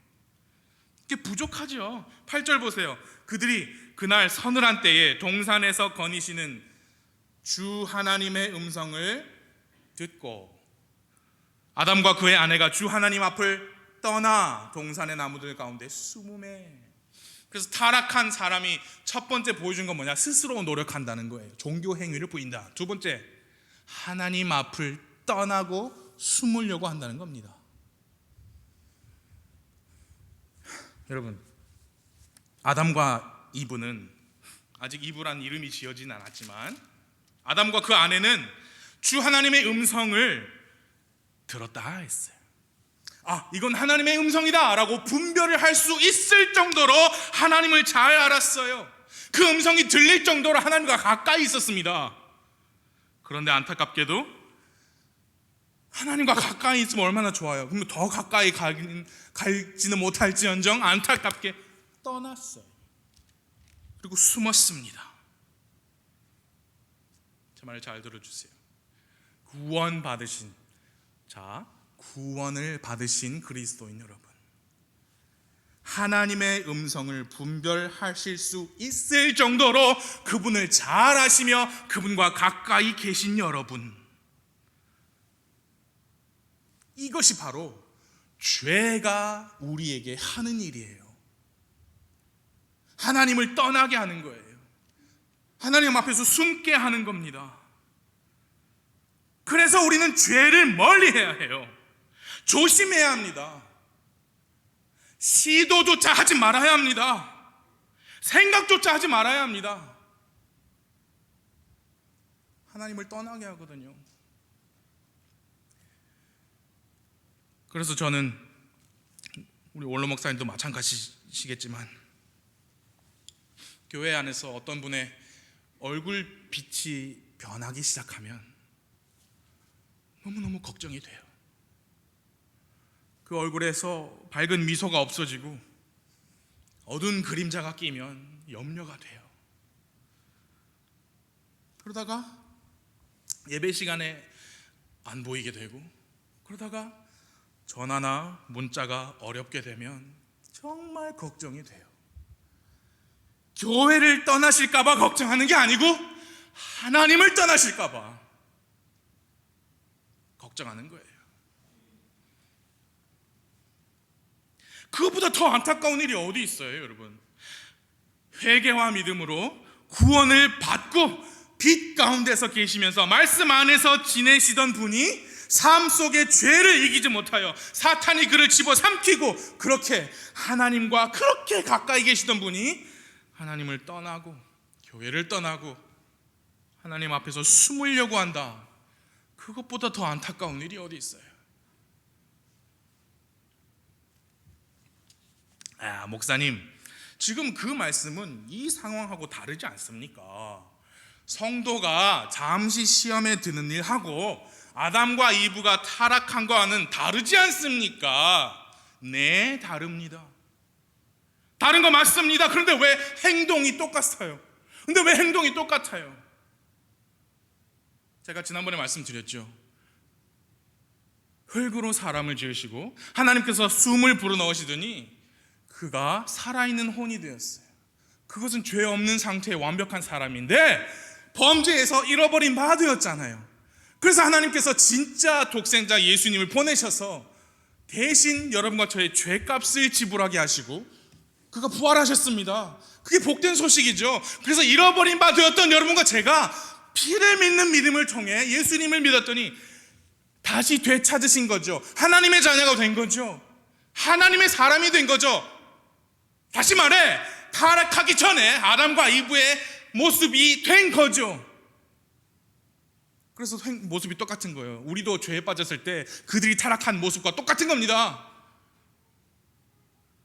이게 부족하죠. 8절 보세요. 그들이 그날 서늘한 때에 동산에서 거니시는 주 하나님의 음성을 듣고 아담과 그의 아내가 주 하나님 앞을 떠나 동산의 나무들 가운데 숨으매. 그래서 타락한 사람이 첫 번째 보여준 건 뭐냐? 스스로 노력한다는 거예요. 종교 행위를 보인다. 두 번째, 하나님 앞을 떠나고 숨으려고 한다는 겁니다. 여러분, 아담과 이브는, 아직 이브란 이름이 지어지진 않았지만 아담과 그 아내는 주 하나님의 음성을 들었다 했어요. 이건 하나님의 음성이다 라고 분별을 할 수 있을 정도로 하나님을 잘 알았어요. 그 음성이 들릴 정도로 하나님과 가까이 있었습니다. 그런데 안타깝게도 하나님과 가까이 있으면 얼마나 좋아요. 그러면 더 가까이 갈지는 못할지언정 안타깝게 떠났어요. 그리고 숨었습니다. 제 말 잘 들어주세요. 구원을 받으신 그리스도인 여러분, 하나님의 음성을 분별하실 수 있을 정도로 그분을 잘 아시며 그분과 가까이 계신 여러분, 이것이 바로 죄가 우리에게 하는 일이에요. 하나님을 떠나게 하는 거예요. 하나님 앞에서 숨게 하는 겁니다. 그래서 우리는 죄를 멀리해야 해요. 조심해야 합니다. 시도조차 하지 말아야 합니다. 생각조차 하지 말아야 합니다. 하나님을 떠나게 하거든요. 그래서 저는, 우리 원로 목사님도 마찬가지시겠지만, 교회 안에서 어떤 분의 얼굴 빛이 변하기 시작하면 너무너무 걱정이 돼요. 그 얼굴에서 밝은 미소가 없어지고 어두운 그림자가 끼면 염려가 돼요. 그러다가 예배 시간에 안 보이게 되고, 그러다가 전화나 문자가 어렵게 되면 정말 걱정이 돼요. 교회를 떠나실까봐 걱정하는 게 아니고 하나님을 떠나실까봐 걱정하는 거예요. 그것보다 더 안타까운 일이 어디 있어요, 여러분? 회개와 믿음으로 구원을 받고 빛 가운데서 계시면서 말씀 안에서 지내시던 분이 삶 속에 죄를 이기지 못하여 사탄이 그를 집어삼키고 그렇게 하나님과 그렇게 가까이 계시던 분이 하나님을 떠나고 교회를 떠나고 하나님 앞에서 숨으려고 한다. 그것보다 더 안타까운 일이 어디 있어요? 목사님, 지금 그 말씀은 이 상황하고 다르지 않습니까? 성도가 잠시 시험에 드는 일하고 아담과 이브가 타락한 거와는 다르지 않습니까? 네, 다릅니다. 다른 거 맞습니다. 그런데 왜 행동이 똑같아요? 근데 왜 행동이 똑같아요? 제가 지난번에 말씀드렸죠. 흙으로 사람을 지으시고 하나님께서 숨을 불어넣으시더니 그가 살아있는 혼이 되었어요. 그것은 죄 없는 상태의 완벽한 사람인데 범죄에서 잃어버린 바 되었잖아요. 그래서 하나님께서 진짜 독생자 예수님을 보내셔서 대신 여러분과 저의 죄값을 지불하게 하시고 그가 부활하셨습니다. 그게 복된 소식이죠. 그래서 잃어버린 바 되었던 여러분과 제가 피를 믿는 믿음을 통해 예수님을 믿었더니 다시 되찾으신 거죠. 하나님의 자녀가 된 거죠. 하나님의 사람이 된 거죠. 다시 말해, 타락하기 전에 아담과 이브의 모습이 된 거죠. 그래서 모습이 똑같은 거예요. 우리도 죄에 빠졌을 때 그들이 타락한 모습과 똑같은 겁니다.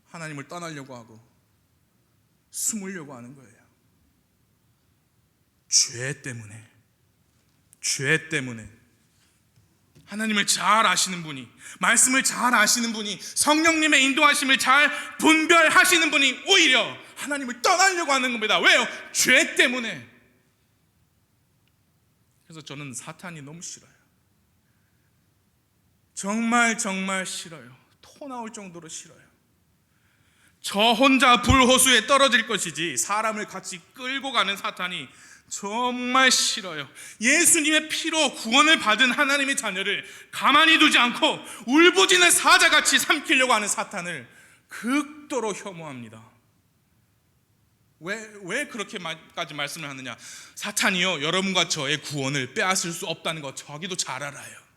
하나님을 떠나려고 하고 숨으려고 하는 거예요. 죄 때문에 하나님을 잘 아시는 분이, 말씀을 잘 아시는 분이, 성령님의 인도하심을 잘 분별하시는 분이 오히려 하나님을 떠나려고 하는 겁니다. 왜요? 죄 때문에. 그래서 저는 사탄이 너무 싫어요. 정말 싫어요. 토 나올 정도로 싫어요. 저 혼자 불호수에 떨어질 것이지 사람을 같이 끌고 가는 사탄이 정말 싫어요. 예수님의 피로 구원을 받은 하나님의 자녀를 가만히 두지 않고 울부짖는 사자같이 삼키려고 하는 사탄을 극도로 혐오합니다. 왜 그렇게까지 말씀을 하느냐? 사탄이요, 여러분과 저의 구원을 빼앗을 수 없다는 거 자기도 잘 알아요.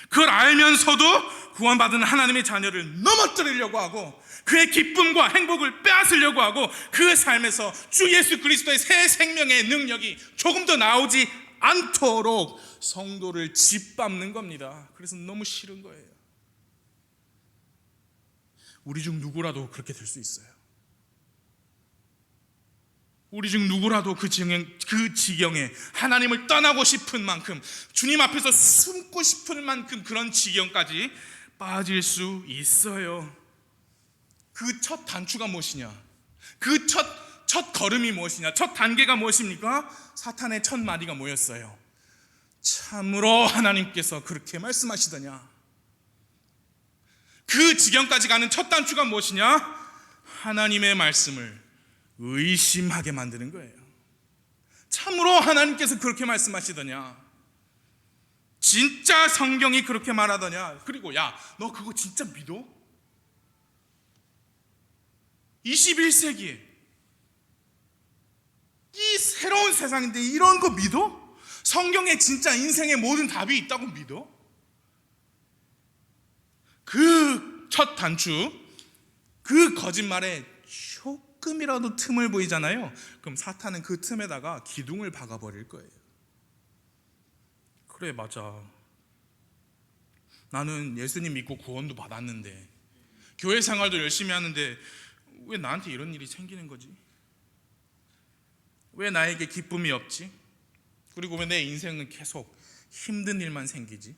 그걸 알면서도 구원받은 하나님의 자녀를 넘어뜨리려고 하고 그의 기쁨과 행복을 빼앗으려고 하고 그 삶에서 주 예수 그리스도의 새 생명의 능력이 조금 더 나오지 않도록 성도를 짓밟는 겁니다. 그래서 너무 싫은 거예요. 우리 중 누구라도 그렇게 될 수 있어요. 우리 중 누구라도 그 지경에 하나님을 떠나고 싶은 만큼, 주님 앞에서 숨고 싶은 만큼 그런 지경까지 빠질 수 있어요. 그 첫 단추가 무엇이냐? 그 첫 걸음이 무엇이냐? 첫 단계가 무엇입니까? 사탄의 첫 마디가 뭐였어요? 참으로 하나님께서 그렇게 말씀하시더냐? 그 지경까지 가는 첫 단추가 무엇이냐? 하나님의 말씀을 의심하게 만드는 거예요. 참으로 하나님께서 그렇게 말씀하시더냐? 진짜 성경이 그렇게 말하더냐? 그리고 야, 너 그거 진짜 믿어? 21세기에 이 새로운 세상인데 이런 거 믿어? 성경에 진짜 인생의 모든 답이 있다고 믿어? 그 첫 단추, 그 거짓말에 조금이라도 틈을 보이잖아요. 그럼 사탄은 그 틈에다가 기둥을 박아버릴 거예요. 그래, 맞아. 나는 예수님 믿고 구원도 받았는데, 교회 생활도 열심히 하는데 왜 나한테 이런 일이 생기는 거지? 왜 나에게 기쁨이 없지? 그리고 왜 내 인생은 계속 힘든 일만 생기지?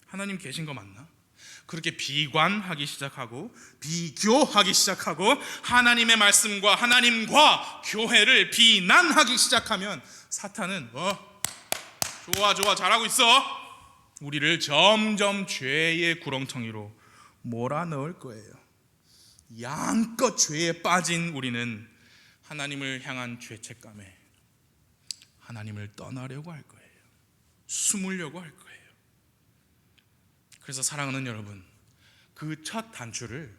하나님 계신 거 맞나? 그렇게 비관하기 시작하고 비교하기 시작하고 하나님의 말씀과 하나님과 교회를 비난하기 시작하면 사탄은 좋아 잘하고 있어, 우리를 점점 죄의 구렁텅이로 몰아넣을 거예요. 양껏 죄에 빠진 우리는 하나님을 향한 죄책감에 하나님을 떠나려고 할 거예요. 숨으려고 할 거예요. 그래서 사랑하는 여러분, 그 첫 단추를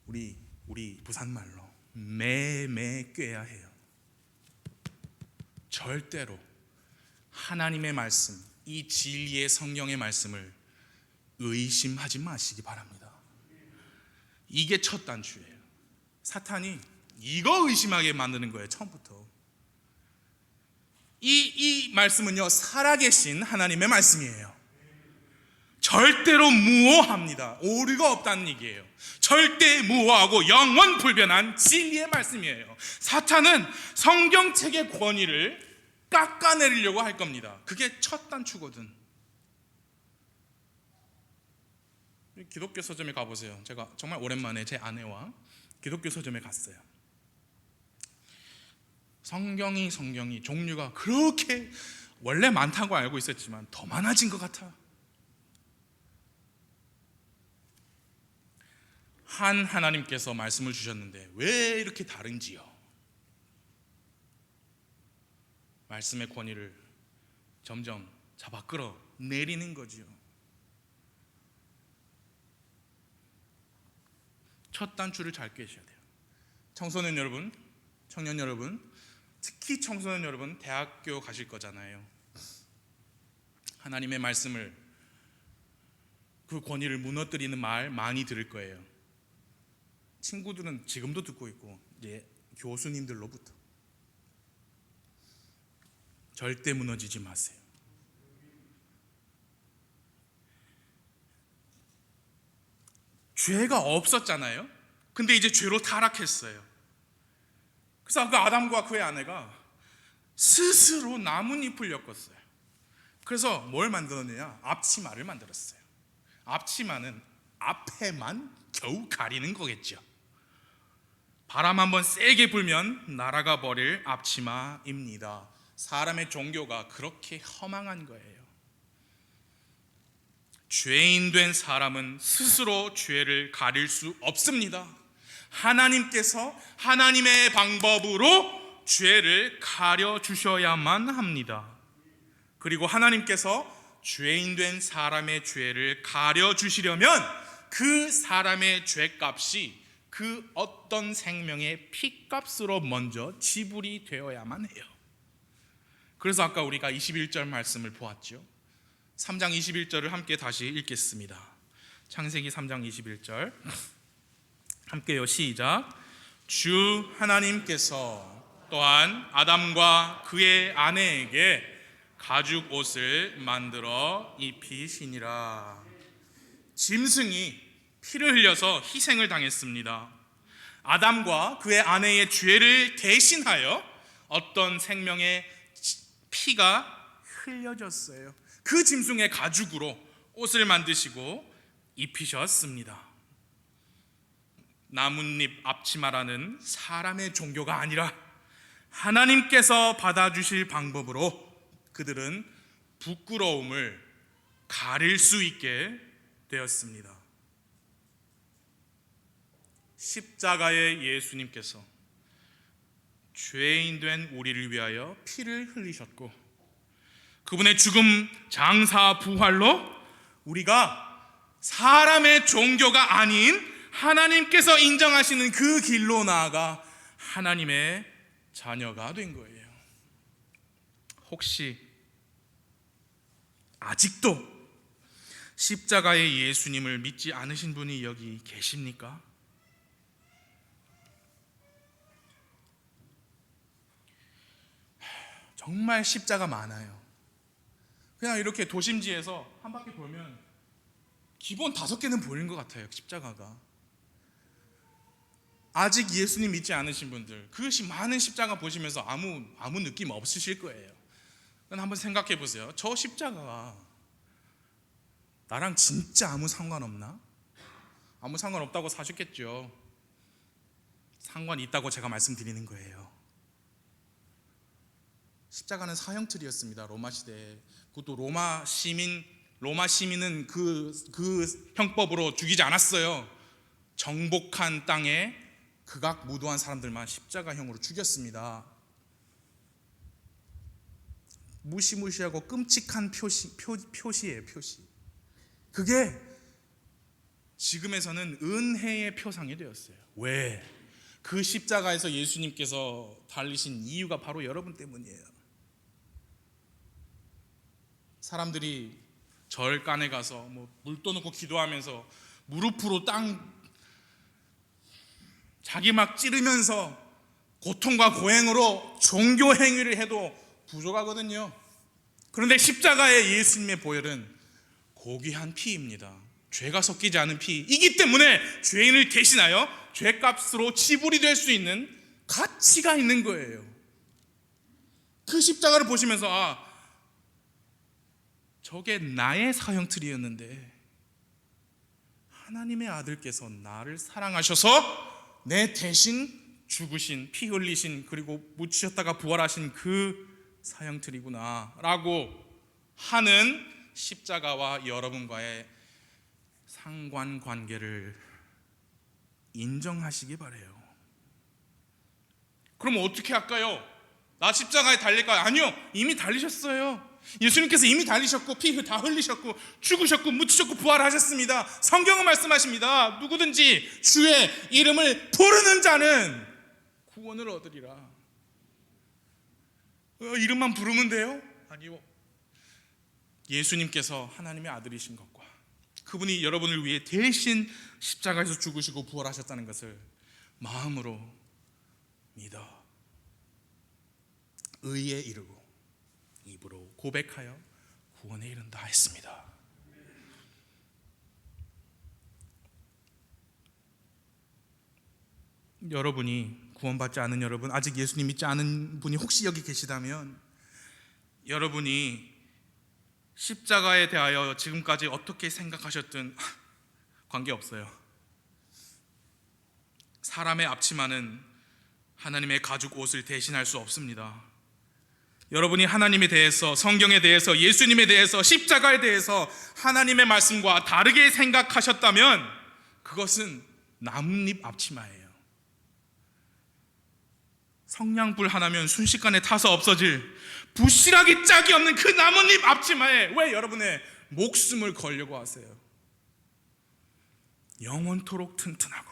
우리 부산말로 매매 꿰야 해요. 절대로 하나님의 말씀, 이 진리의 성경의 말씀을 의심하지 마시기 바랍니다. 이게 첫 단추예요. 사탄이 이거 의심하게 만드는 거예요. 처음부터. 이 말씀은요, 살아계신 하나님의 말씀이에요. 절대로 무오합니다. 오류가 없다는 얘기예요. 절대 무오하고 영원 불변한 진리의 말씀이에요. 사탄은 성경책의 권위를 깎아내리려고 할 겁니다. 그게 첫 단추거든. 기독교 서점에 가보세요. 제가 정말 오랜만에 제 아내와 기독교 서점에 갔어요. 성경이 종류가 그렇게 원래 많다고 알고 있었지만 더 많아진 것 같아. 한 하나님께서 말씀을 주셨는데 왜 이렇게 다른지요? 말씀의 권위를 점점 잡아 끌어 내리는 거지요. 첫 단추를 잘 꿰셔야 돼요. 청소년 여러분, 청년 여러분, 특히 청소년 여러분, 대학교 가실 거잖아요. 하나님의 말씀을, 그 권위를 무너뜨리는 말 많이 들을 거예요. 친구들은 지금도 듣고 있고, 이제 교수님들로부터. 절대 무너지지 마세요. 죄가 없었잖아요. 근데 이제 죄로 타락했어요. 그래서 그 아담과 그의 아내가 스스로 나뭇잎을 엮었어요. 그래서 뭘 만들었느냐? 앞치마를 만들었어요. 앞치마는 앞에만 겨우 가리는 거겠죠. 바람 한번 세게 불면 날아가 버릴 앞치마입니다. 사람의 종교가 그렇게 허망한 거예요. 죄인 된 사람은 스스로 죄를 가릴 수 없습니다. 하나님께서 하나님의 방법으로 죄를 가려주셔야만 합니다. 그리고 하나님께서 죄인 된 사람의 죄를 가려주시려면 그 사람의 죄값이 그 어떤 생명의 피값으로 먼저 지불이 되어야만 해요. 그래서 아까 우리가 21절 말씀을 보았죠. 3장 21절을 함께 다시 읽겠습니다. 창세기 3장 21절 함께요. 시작. 주 하나님께서 또한 아담과 그의 아내에게 가죽 옷을 만들어 입히시니라. 짐승이 피를 흘려서 희생을 당했습니다. 아담과 그의 아내의 죄를 대신하여 어떤 생명의 피가 흘려졌어요. 그 짐승의 가죽으로 옷을 만드시고 입히셨습니다. 나뭇잎 앞치마라는 사람의 종교가 아니라 하나님께서 받아주실 방법으로 그들은 부끄러움을 가릴 수 있게 되었습니다. 십자가의 예수님께서 죄인 된 우리를 위하여 피를 흘리셨고 그분의 죽음, 장사, 부활로 우리가 사람의 종교가 아닌 하나님께서 인정하시는 그 길로 나아가 하나님의 자녀가 된 거예요. 혹시 아직도 십자가의 예수님을 믿지 않으신 분이 여기 계십니까? 정말 십자가 많아요. 그냥 이렇게 도심지에서 한 바퀴 돌면 기본 5개는 보이는 것 같아요. 십자가가. 아직 예수님 믿지 않으신 분들, 그것이 많은 십자가 보시면서 아무 느낌 없으실 거예요. 한번 생각해 보세요. 저 십자가가 나랑 진짜 아무 상관없나? 아무 상관없다고 사셨겠죠. 상관 있다고 제가 말씀드리는 거예요. 십자가는 사형틀이었습니다. 로마 시대에. 그것도 로마 시민은 그 형법으로 죽이지 않았어요. 정복한 땅에 극악무도한 사람들만 십자가형으로 죽였습니다. 무시무시하고 끔찍한 표시예요. 표시. 그게 지금에서는 은혜의 표상이 되었어요. 왜? 그 십자가에서 예수님께서 달리신 이유가 바로 여러분 때문이에요. 사람들이 절간에 가서 물 떠놓고 기도하면서 무릎으로 땅 자기 막 찌르면서 고통과 고행으로 종교 행위를 해도 부족하거든요. 그런데 십자가의 예수님의 보혈은 고귀한 피입니다. 죄가 섞이지 않은 피이기 때문에 죄인을 대신하여 죄값으로 지불이 될 수 있는 가치가 있는 거예요. 그 십자가를 보시면서 저게 나의 사형틀이었는데 하나님의 아들께서 나를 사랑하셔서 내 대신 죽으신, 피 흘리신, 그리고 묻히셨다가 부활하신 그 사형틀이구나 라고 하는 십자가와 여러분과의 상관관계를 인정하시기 바라요. 그럼 어떻게 할까요? 나 십자가에 달릴까요? 아니요, 이미 달리셨어요. 예수님께서 이미 달리셨고 피 다 흘리셨고 죽으셨고 묻히셨고 부활하셨습니다. 성경은 말씀하십니다. 누구든지 주의 이름을 부르는 자는 구원을 얻으리라. 이름만 부르면 돼요? 아니요. 예수님께서 하나님의 아들이신 것과 그분이 여러분을 위해 대신 십자가에서 죽으시고 부활하셨다는 것을 마음으로 믿어 의에 이르고 입으로 고백하여 구원에 이른다 했습니다. 여러분이 구원받지 않은 여러분, 아직 예수님 믿지 않은 분이 혹시 여기 계시다면 여러분이 십자가에 대하여 지금까지 어떻게 생각하셨든 관계없어요. 사람의 앞치마는 하나님의 가죽 옷을 대신할 수 없습니다. 여러분이 하나님에 대해서, 성경에 대해서, 예수님에 대해서, 십자가에 대해서 하나님의 말씀과 다르게 생각하셨다면 그것은 나뭇잎 앞치마예요. 성냥불 하나면 순식간에 타서 없어질 부실하기 짝이 없는 그 나뭇잎 앞치마에 왜 여러분의 목숨을 걸려고 하세요? 영원토록 튼튼하고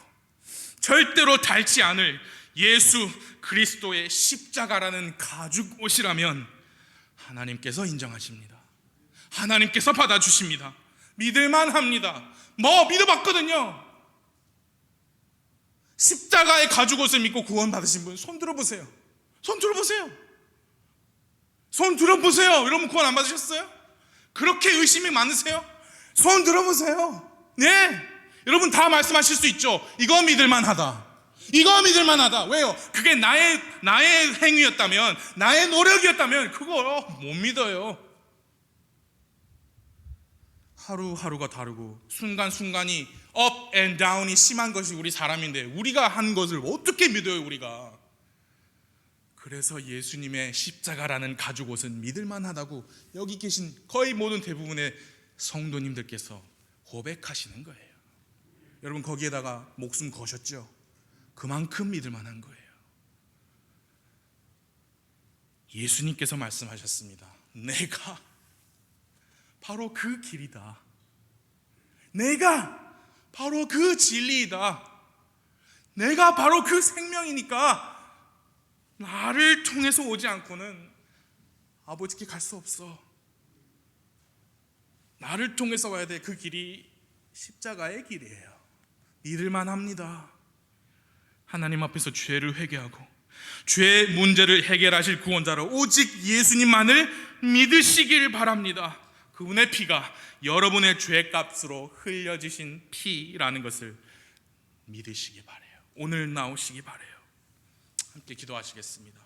절대로 닳지 않을 예수 그리스도의 십자가라는 가죽 옷이라면 하나님께서 인정하십니다. 하나님께서 받아주십니다. 믿을만 합니다. 믿어봤거든요. 십자가의 가죽 옷을 믿고 구원 받으신 분 손 들어보세요. 손 들어보세요. 손 들어보세요. 여러분 구원 안 받으셨어요? 그렇게 의심이 많으세요? 손 들어보세요. 네, 여러분 다 말씀하실 수 있죠. 이거 믿을만하다. 이거 믿을만하다. 왜요? 그게 나의 행위였다면, 나의 노력이었다면 그거 못 믿어요. 하루하루가 다르고 순간순간이 업 앤 다운이 심한 것이 우리 사람인데 우리가 한 것을 어떻게 믿어요, 우리가? 그래서 예수님의 십자가라는 가죽옷은 믿을만하다고 여기 계신 거의 모든 대부분의 성도님들께서 고백하시는 거예요. 여러분 거기에다가 목숨 거셨죠? 그만큼 믿을만한 거예요. 예수님께서 말씀하셨습니다. 내가 바로 그 길이다. 내가 바로 그 진리이다. 내가 바로 그 생명이니까 나를 통해서 오지 않고는 아버지께 갈 수 없어. 나를 통해서 와야 돼. 그 길이 십자가의 길이에요. 믿을만 합니다. 하나님 앞에서 죄를 회개하고 죄의 문제를 해결하실 구원자로 오직 예수님만을 믿으시길 바랍니다. 그분의 피가 여러분의 죄값으로 흘려지신 피라는 것을 믿으시기 바라요. 오늘 나오시기 바라요. 함께 기도하시겠습니다.